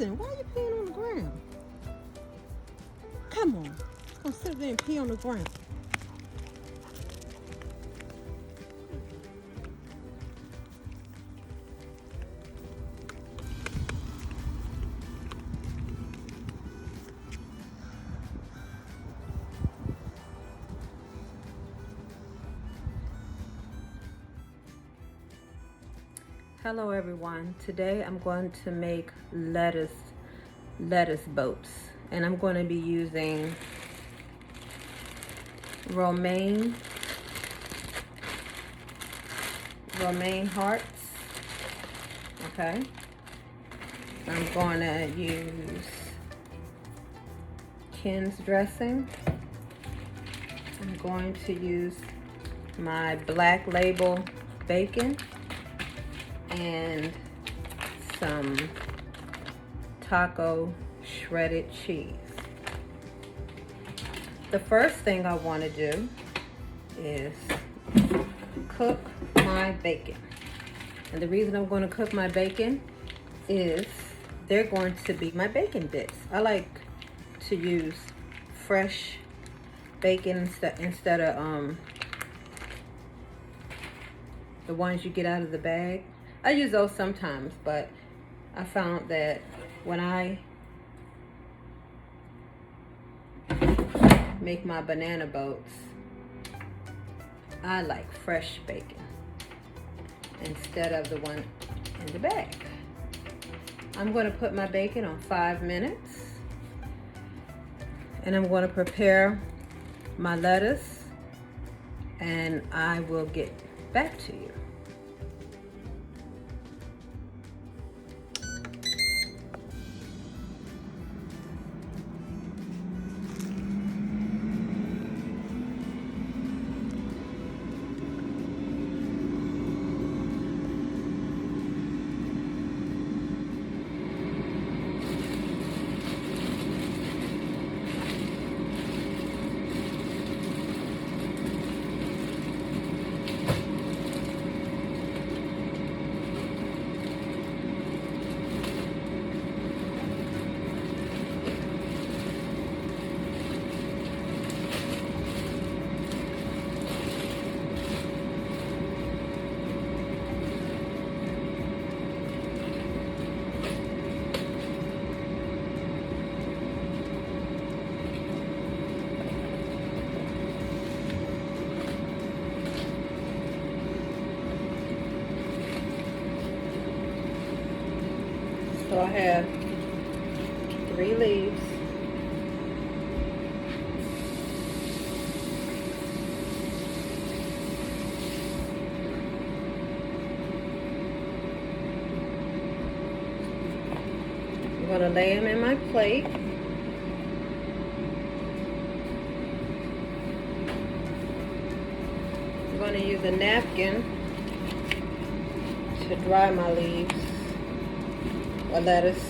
Listen, why are you peeing on the ground? Come on. Go sit there and pee on the ground. Hello everyone. Today I'm going to make lettuce boats, and I'm going to be using romaine hearts. Okay. I'm going to use Ken's dressing. I'm going to use my Black Label bacon and some taco shredded cheese. The first thing I want to do is cook my bacon. And the reason I'm going to cook my bacon is they're going to be my bacon bits. I like to use fresh bacon instead of the ones you get out of the bag. I use those sometimes, but I found that when I make my banana boats, I like fresh bacon instead of the one in the bag. I'm going to put my bacon on 5 minutes, and I'm going to prepare my lettuce, and I will get back to you. So I have 3 leaves. I'm going to lay them in my plate. I'm going to use a napkin to dry my leaves. Or lettuce.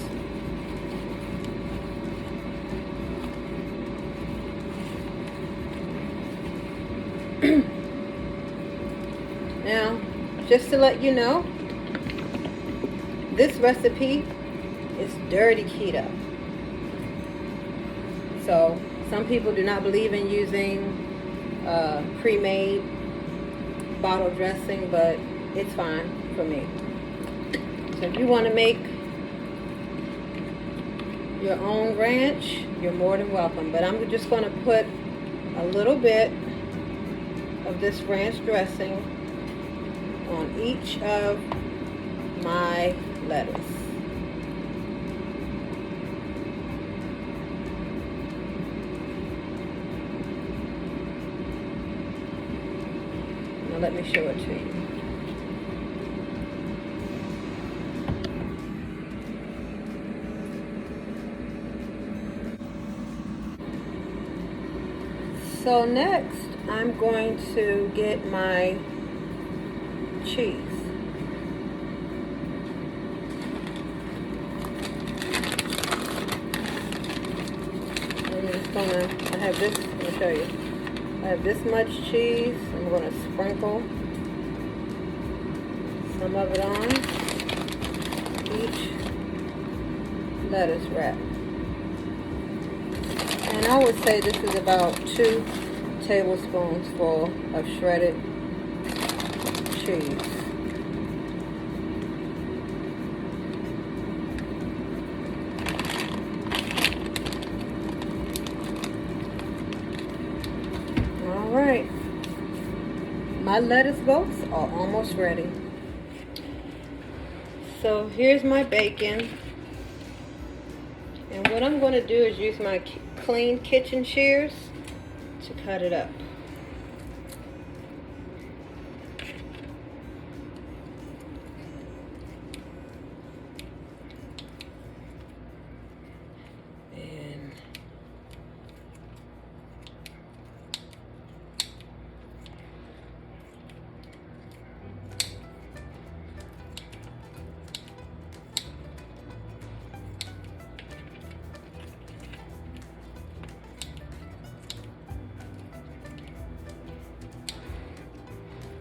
Now, just to let you know, this recipe is dirty keto. So some people do not believe in using pre-made bottle dressing, but it's fine for me. So if you want to make your own ranch, you're more than welcome. But I'm just going to put a little bit of this ranch dressing on each of my lettuce. Now let me show it to you. So next, I'm going to get my cheese. I have this, let me show you. I have this much cheese. I'm going to sprinkle some of it on each lettuce wrap. And I would say this is about 2 tablespoons full of shredded cheese. All right, my lettuce boats are almost ready. So here's my bacon. And what I'm going to do is use my clean kitchen shears to cut it up. And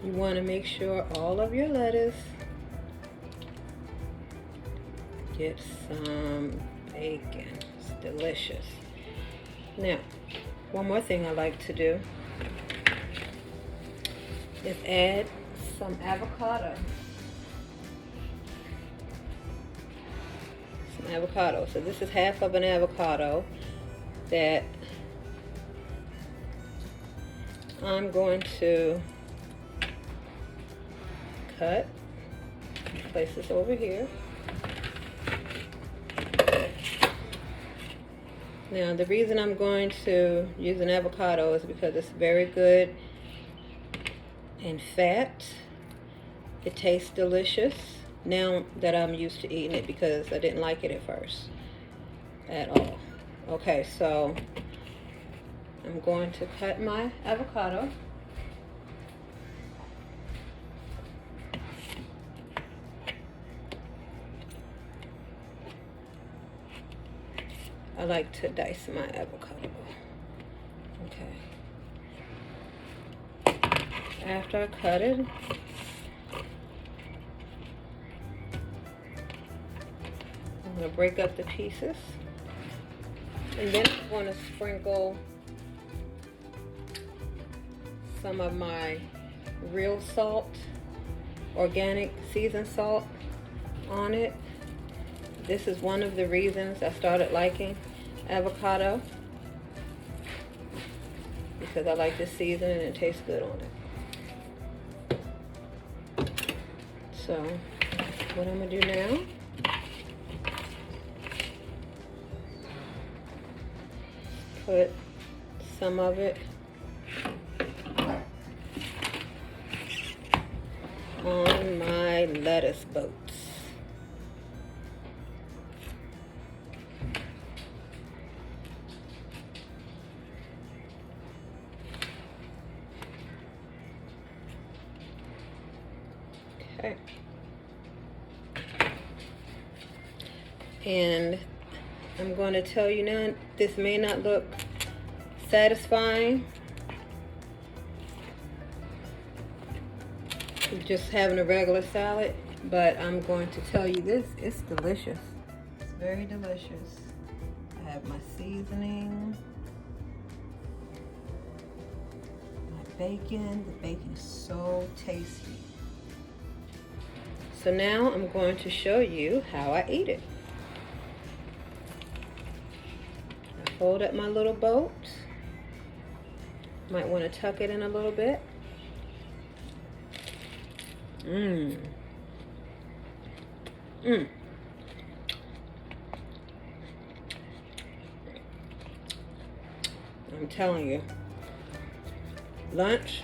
you want to make sure all of your lettuce get some bacon. It's delicious. Now, one more thing I like to do is add some avocado. Some avocado. So this is half of an avocado that I'm going to cut. Place this over here. Now the reason I'm going to use an avocado is because it's very good in fat. It tastes delicious now that I'm used to eating it, because I didn't like it at first at all. Okay, so I'm going to cut my avocado. I like to dice my avocado. Okay. After I cut it, I'm going to break up the pieces. And then I'm going to sprinkle some of my real salt, organic seasoned salt on it. This is one of the reasons I started liking avocado, because I like the seasoning and it tastes good on it. So what I'm going to do now, put some of it on my lettuce boats. Okay. And I'm going to tell you now, this may not look satisfying, just having a regular salad, but I'm going to tell you this, it's delicious. It's very delicious. I have my seasoning, my bacon. The bacon is so tasty. So now I'm going to show you how I eat it. I fold up my little boat. Might want to tuck it in a little bit. I'm telling you, lunch,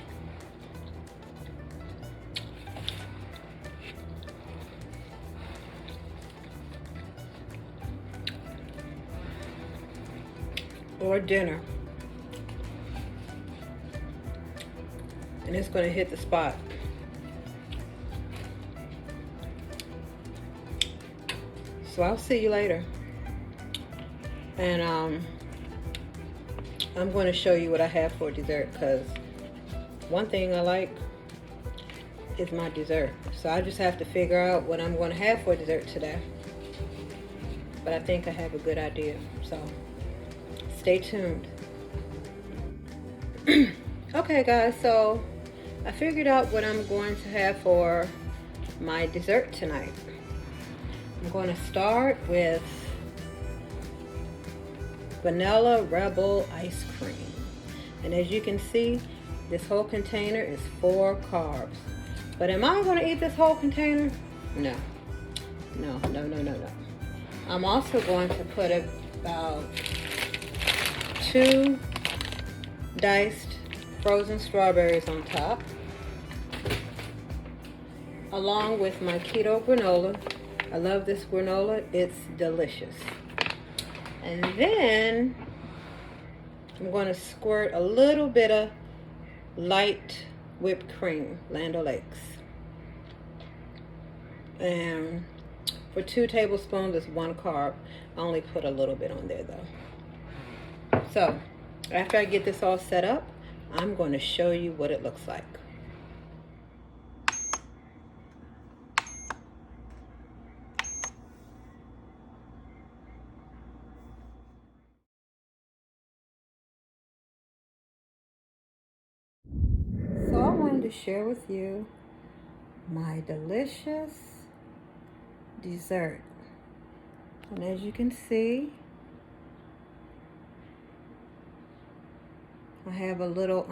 or dinner, and it's going to hit the spot. So I'll see you later, and I'm going to show you what I have for dessert, because one thing I like is my dessert. So I just have to figure out what I'm going to have for dessert today. but I think I have a good idea. So stay tuned. Okay guys, so I figured out what I'm going to have for my dessert tonight. I'm going to start with vanilla rebel ice cream. And as you can see, this whole container is 4 carbs. But am I going to eat this whole container? No. No, no, no, no, no. I'm also going to put about 2 diced frozen strawberries on top, along with my keto granola. I love this granola, it's delicious. And then I'm going to squirt a little bit of light whipped cream, Land O'Lakes. And for 2 tablespoons, it's 1 carb. I only put a little bit on there though. So after I get this all set up, I'm going to show you what it looks like. So I wanted to share with you my delicious dessert. And as you can see, I have a little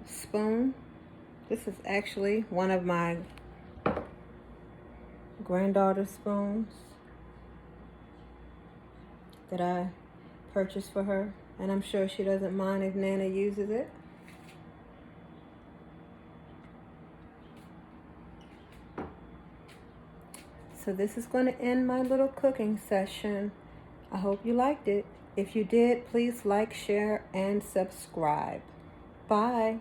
spoon. This is actually one of my granddaughter's spoons that I purchased for her. And I'm sure she doesn't mind if Nana uses it. So this is going to end my little cooking session. I hope you liked it. If you did, please like, share, and subscribe. Bye.